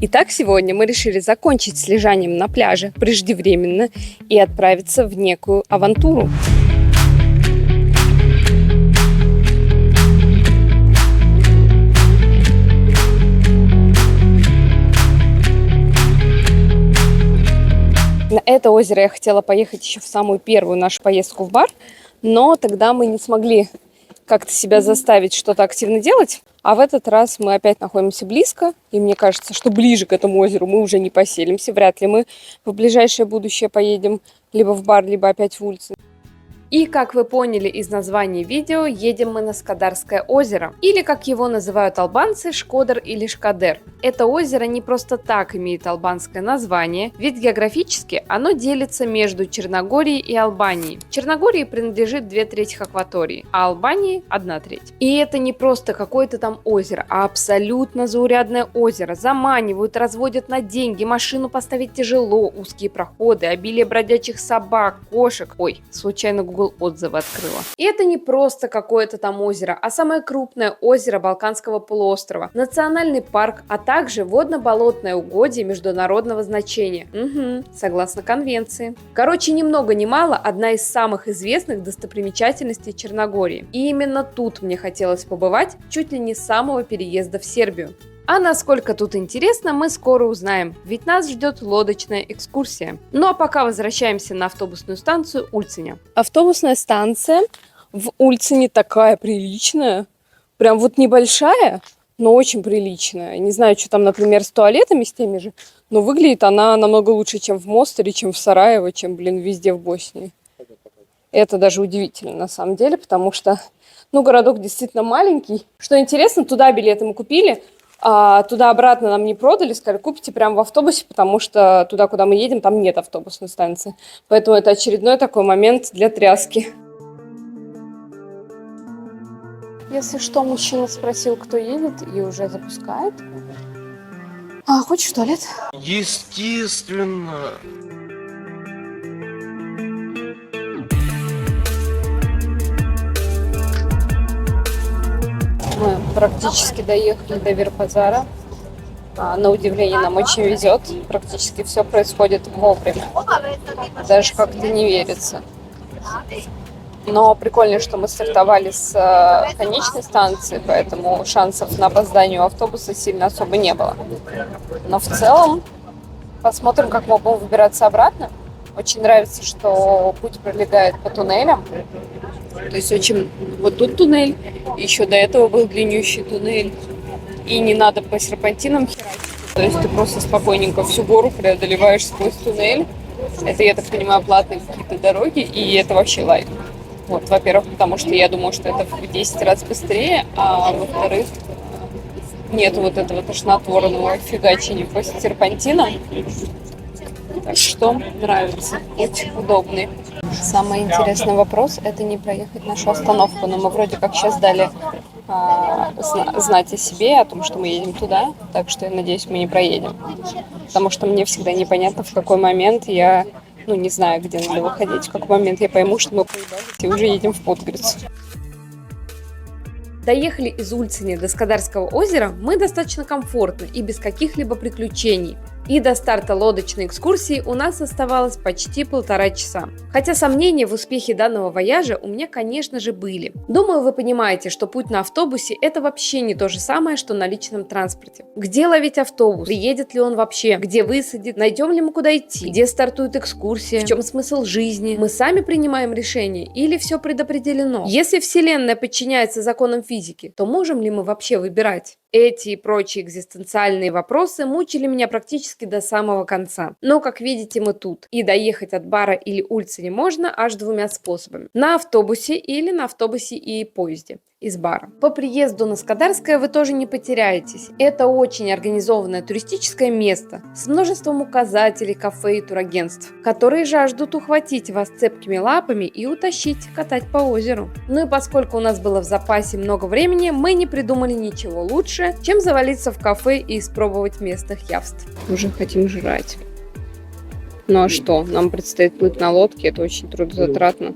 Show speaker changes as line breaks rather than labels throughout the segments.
Итак, сегодня мы решили закончить с лежанием на пляже преждевременно и отправиться в некую авантюру. На это озеро я хотела поехать еще в самую первую нашу поездку в бар, но тогда мы не смогли как-то себя заставить что-то активно делать. А в этот раз мы опять находимся близко, и мне кажется, что ближе к этому озеру мы уже не поселимся. Вряд ли мы в ближайшее будущее поедем либо в бар, либо опять в улицу. И, как вы поняли из названия видео, едем мы на Скадарское озеро, или, как его называют албанцы, Шкодер или Шкадер. Это озеро не просто так имеет албанское название, ведь географически оно делится между Черногорией и Албанией. Черногории принадлежит 2/3 акватории, а Албании 1/3. И это не просто какое-то там озеро, а абсолютно заурядное озеро. Заманивают, разводят на деньги, машину поставить тяжело, узкие проходы, обилие бродячих собак, кошек. Ой, случайно Google отзывы открыла. И это не просто какое-то там озеро, а самое крупное озеро Балканского полуострова, национальный парк, а также водно-болотное угодье международного значения. Согласно конвенции. Короче, ни много ни мало, одна из самых известных достопримечательностей Черногории. И именно тут мне хотелось побывать чуть ли не с самого переезда в Сербию. А насколько тут интересно, мы скоро узнаем, ведь нас ждет лодочная экскурсия. Ну а пока возвращаемся на автобусную станцию Ульциня. Автобусная станция в Ульцине такая приличная, прям вот небольшая, но очень приличная. Не знаю, что там, например, с туалетами, с теми же, но выглядит она намного лучше, чем в Мостере, чем в Сараево, чем, везде в Боснии. Это даже удивительно на самом деле, потому что, городок действительно маленький. Что интересно, туда билеты мы купили, а туда-обратно нам не продали, сказали, купите прямо в автобусе, потому что туда, куда мы едем, там нет автобусной станции. Поэтому это очередной такой момент для тряски. Если что, мужчина спросил, кто едет, и уже запускает. Хочешь в туалет?
Естественно.
Мы практически доехали до Вербазара. На удивление, нам очень везет. Практически все происходит вовремя. Даже как-то не верится. Но прикольно, что мы стартовали с конечной станции, поэтому шансов на опоздание у автобуса сильно особо не было. Но в целом посмотрим, как мы будем выбираться обратно. Очень нравится, что путь пролегает по туннелям. То есть вот тут туннель, еще до этого был длиннющий туннель. И не надо по серпантинам херачить. То есть ты просто спокойненько всю гору преодолеваешь сквозь туннель. Это, я так понимаю, платные какие-то дороги, и это вообще лайк. Вот, во-первых, потому что я думаю, что это в 10 раз быстрее, а во-вторых, нет вот этого тошнотворного фигачения по серпантинам. Так что нравится, очень удобный. Самый интересный вопрос – это не проехать нашу остановку, но мы вроде как сейчас дали знать о себе, о том, что мы едем туда, так что я надеюсь, мы не проедем. Потому что мне всегда непонятно, в какой момент я, не знаю, где надо выходить, в какой момент я пойму, что мы поебались и уже едем в Подгорицу. Доехали из Ульциня до Скадарского озера мы достаточно комфортно и без каких-либо приключений. И до старта лодочной экскурсии у нас оставалось почти 1,5 часа. Хотя сомнения в успехе данного вояжа у меня, конечно же, были. Думаю, вы понимаете, что путь на автобусе – это вообще не то же самое, что на личном транспорте. Где ловить автобус? Приедет ли он вообще? Где высадит? Найдем ли мы куда идти? Где стартует экскурсия? В чем смысл жизни? Мы сами принимаем решение или все предопределено? Если Вселенная подчиняется законам физики, то можем ли мы вообще выбирать? Эти и прочие экзистенциальные вопросы мучили меня практически до самого конца. Но, как видите, мы тут. И доехать от бара или Ульциня можно аж 2 способами. На автобусе или на автобусе и поезде из бара. По приезду на Скадарское вы тоже не потеряетесь. Это очень организованное туристическое место с множеством указателей, кафе и турагентств, которые жаждут ухватить вас цепкими лапами и утащить катать по озеру. Ну и поскольку у нас было в запасе много времени, мы не придумали ничего лучше, чем завалиться в кафе и испробовать местных явств. Уже хотим жрать. Ну а что? Нам предстоит плыть на лодке, это очень трудозатратно.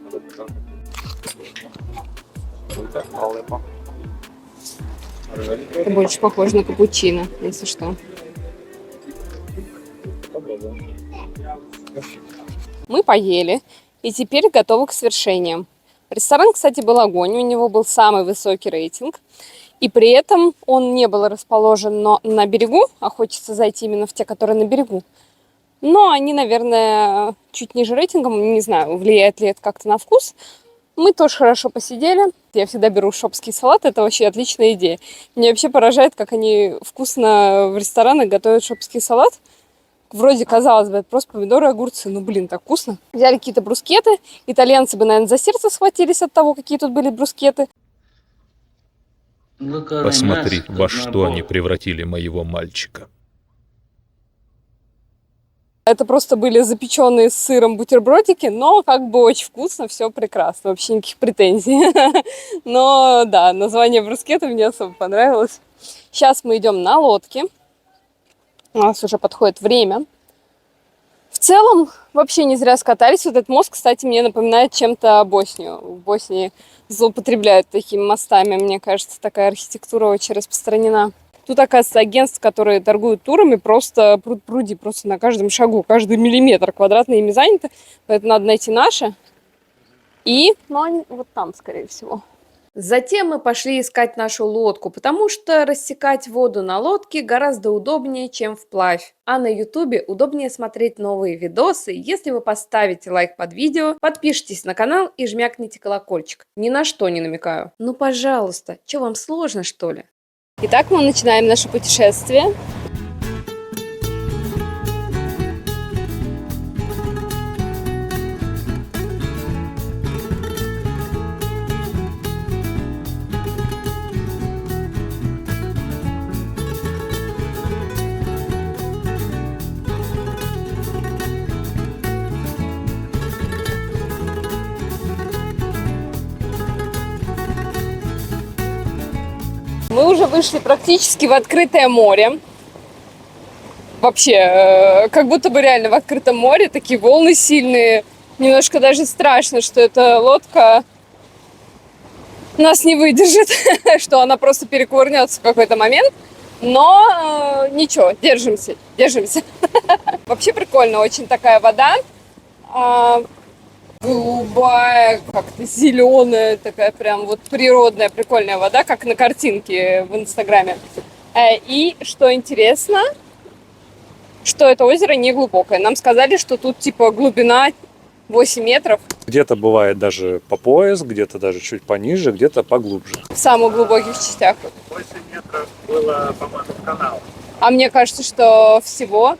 Это больше похоже на капучино, если что. Мы поели и теперь готовы к свершениям. Ресторан, кстати, был огонь, у него был самый высокий рейтинг. И при этом он не был расположен на берегу, а хочется зайти именно в те, которые на берегу. Но они, наверное, чуть ниже рейтингом, не знаю, влияет ли это как-то на вкус. Мы тоже хорошо посидели. Я всегда беру шопский салат, это вообще отличная идея. Меня вообще поражает, как они вкусно в ресторанах готовят шопский салат. Вроде, казалось бы, это просто помидоры и огурцы. Ну, блин, так вкусно. Взяли какие-то брускеты. Итальянцы бы, наверное, за сердце схватились от того, какие тут были брускеты.
Посмотри, во что они превратили моего мальчика.
Это просто были запеченные с сыром бутербродики, но как бы очень вкусно, все прекрасно, вообще никаких претензий. Но да, название брускета мне особо понравилось. Сейчас мы идем на лодке. У нас уже подходит время. В целом, вообще не зря скатались. Вот этот мост, кстати, мне напоминает чем-то Боснию. В Боснии злоупотребляют такими мостами. Мне кажется, такая архитектура очень распространена. Тут, оказывается, агентства, которые торгуют турами, просто пруд-пруди, просто на каждом шагу, каждый миллиметр квадратный ими заняты. Поэтому надо найти наши. Ну, они вот там, скорее всего. Затем мы пошли искать нашу лодку, потому что рассекать воду на лодке гораздо удобнее, чем вплавь. А на ютубе удобнее смотреть новые видосы, если вы поставите лайк под видео, подпишитесь на канал и жмякните колокольчик. Ни на что не намекаю. Ну, пожалуйста, что вам сложно, что ли? Итак, мы начинаем наше путешествие. Мы уже вышли практически в открытое море. Вообще, как будто бы реально в открытом море. Такие волны сильные. Немножко даже страшно, что эта лодка нас не выдержит, что она просто перекувырнется в какой-то момент. Но ничего, держимся. Вообще прикольно, очень такая вода. Голубая, как-то зеленая, такая прям вот природная, прикольная вода, как на картинке в Инстаграме. И что интересно, что это озеро не глубокое. Нам сказали, что тут типа глубина 8 метров.
Где-то бывает даже по пояс, где-то даже чуть пониже, где-то поглубже.
В самых глубоких частях.
8 метров было, по-моему, в канал.
А мне кажется, что всего.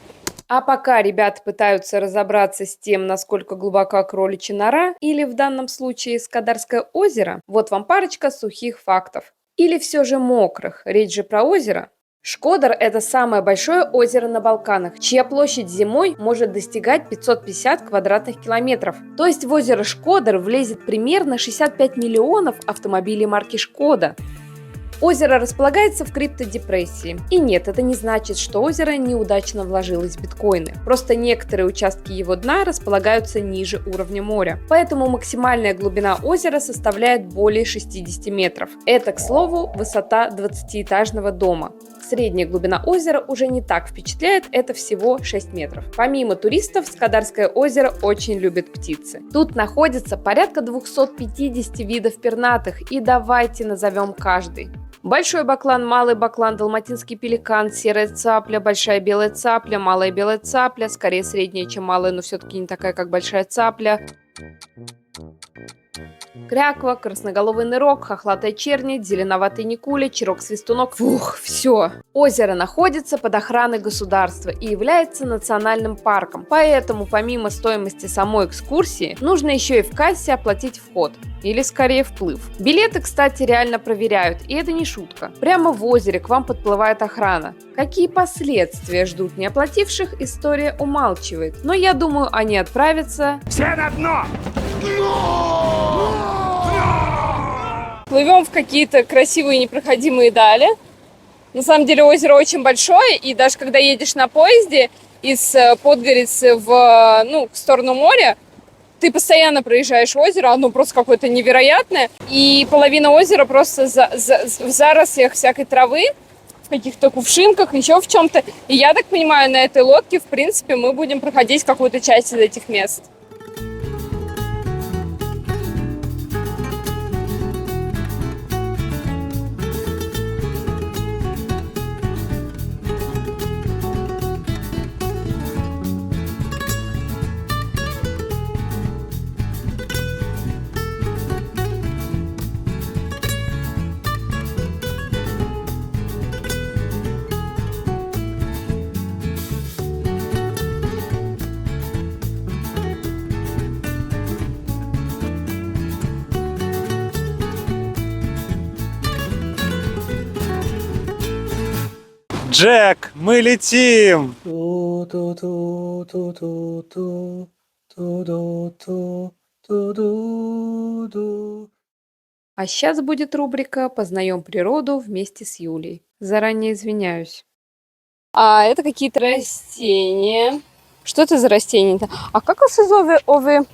А пока ребята пытаются разобраться с тем, насколько глубока кроличья нора, или в данном случае Скадарское озеро, вот вам парочка сухих фактов. Или все же мокрых, речь же про озеро. Шкодар – это самое большое озеро на Балканах, чья площадь зимой может достигать 550 квадратных километров. То есть в озеро Шкодар влезет примерно 65 миллионов автомобилей марки «Шкода». Озеро располагается в криптодепрессии. И нет, это не значит, что озеро неудачно вложилось в биткоины. Просто некоторые участки его дна располагаются ниже уровня моря. Поэтому максимальная глубина озера составляет более 60 метров. Это, к слову, высота 20-этажного дома. Средняя глубина озера уже не так впечатляет, это всего 6 метров. Помимо туристов, Скадарское озеро очень любит птицы. Тут находится порядка 250 видов пернатых, и давайте назовем каждый. Большой баклан, малый баклан, далматинский пеликан, серая цапля, большая белая цапля, малая белая цапля, скорее средняя, чем малая, но все-таки не такая, как большая цапля. Кряква, красноголовый нырок, хохлатая чернь, зеленоватый никуля, чирок-свистунок. Фух, все. Озеро находится под охраной государства и является национальным парком. Поэтому помимо стоимости самой экскурсии, нужно еще и в кассе оплатить вход. Или скорее вплыв. Билеты, кстати, реально проверяют, и это не шутка. Прямо в озере к вам подплывает охрана. Какие последствия ждут неоплативших, история умалчивает. Но я думаю, они отправятся...
Все на дно!
Плывем в какие-то красивые непроходимые дали. На самом деле озеро очень большое, и даже когда едешь на поезде из Подгорицы в сторону моря, ты постоянно проезжаешь озеро, оно просто какое-то невероятное, и половина озера просто в зарослях всякой травы, в каких-то кувшинках, еще в чем-то. И я так понимаю, на этой лодке, в принципе, мы будем проходить какую-то часть из этих мест.
Джек, мы летим!
А сейчас будет рубрика «Познаем природу вместе с Юлей». Заранее извиняюсь. А это какие-то растения. Что это за растения-то? А как овы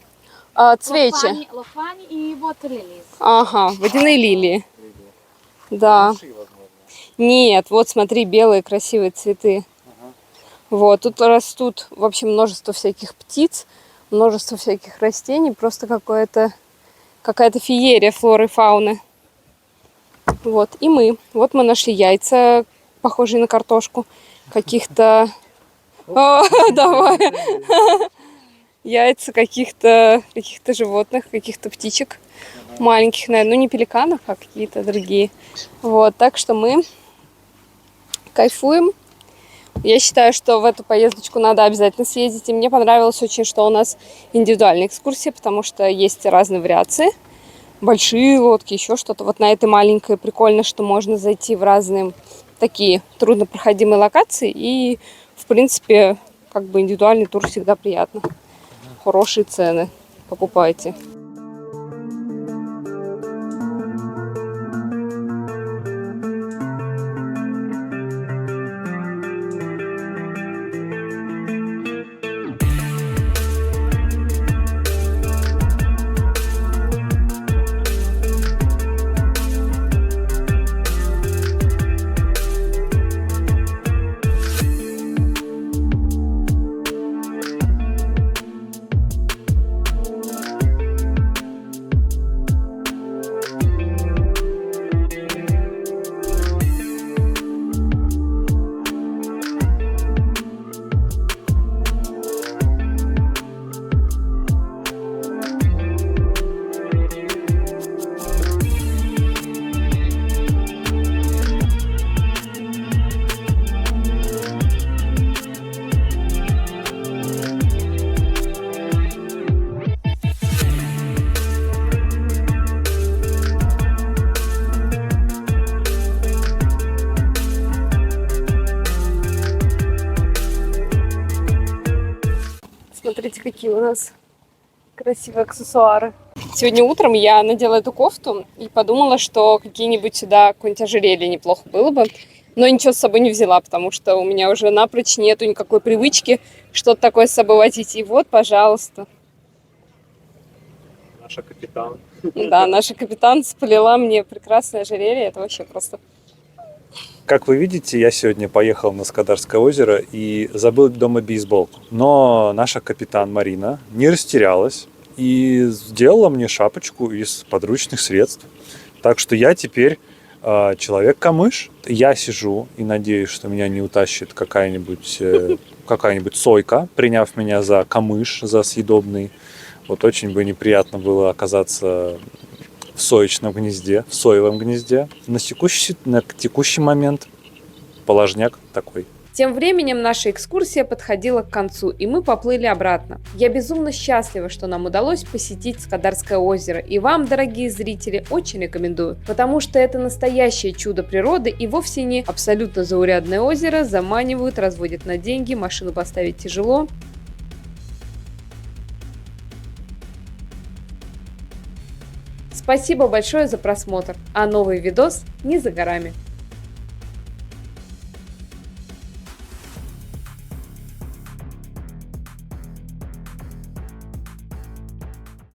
цвечи?
Лохани и water lilies.
Ага, водяные лилии. Да. Нет, вот смотри, белые красивые цветы. Вот, тут растут, в общем, множество всяких птиц, множество всяких растений, просто какая-то феерия флоры и фауны. Вот, и мы. Вот мы нашли яйца, похожие на картошку, каких-то... Давай! Яйца каких-то животных, каких-то птичек маленьких, наверное, ну не пеликанов, а какие-то другие. Вот, так что мы кайфуем. Я считаю, что в эту поездочку надо обязательно съездить. И мне понравилось очень, что у нас индивидуальная экскурсия, потому что есть разные вариации. Большие лодки, еще что-то. Вот на этой маленькой прикольно, что можно зайти в разные такие труднопроходимые локации. И, в принципе, как бы индивидуальный тур всегда приятно. Хорошие цены. Покупайте. Смотрите, какие у нас красивые аксессуары. Сегодня утром я надела эту кофту и подумала, что какие-нибудь сюда какое-нибудь ожерелье неплохо было бы. Но ничего с собой не взяла, потому что у меня уже напрочь нету никакой привычки что-то такое с собой возить. И вот, пожалуйста.
Наша капитан.
Да, наша капитан сплела мне прекрасное ожерелье. Это вообще просто...
Как вы видите, я сегодня поехал на Скадарское озеро и забыл дома бейсболку. Но наша капитан Марина не растерялась и сделала мне шапочку из подручных средств. Так что я теперь человек-камыш. Я сижу и надеюсь, что меня не утащит какая-нибудь сойка, приняв меня за камыш, за съедобный. Вот очень бы неприятно было оказаться в соевом гнезде. На текущий момент положняк такой.
Тем временем наша экскурсия подходила к концу, и мы поплыли обратно. Я безумно счастлива, что нам удалось посетить Скадарское озеро, и вам, дорогие зрители, очень рекомендую, потому что это настоящее чудо природы и вовсе не абсолютно заурядное озеро, заманивают, разводят на деньги, машину поставить тяжело. Спасибо большое за просмотр, а новый видос не за горами.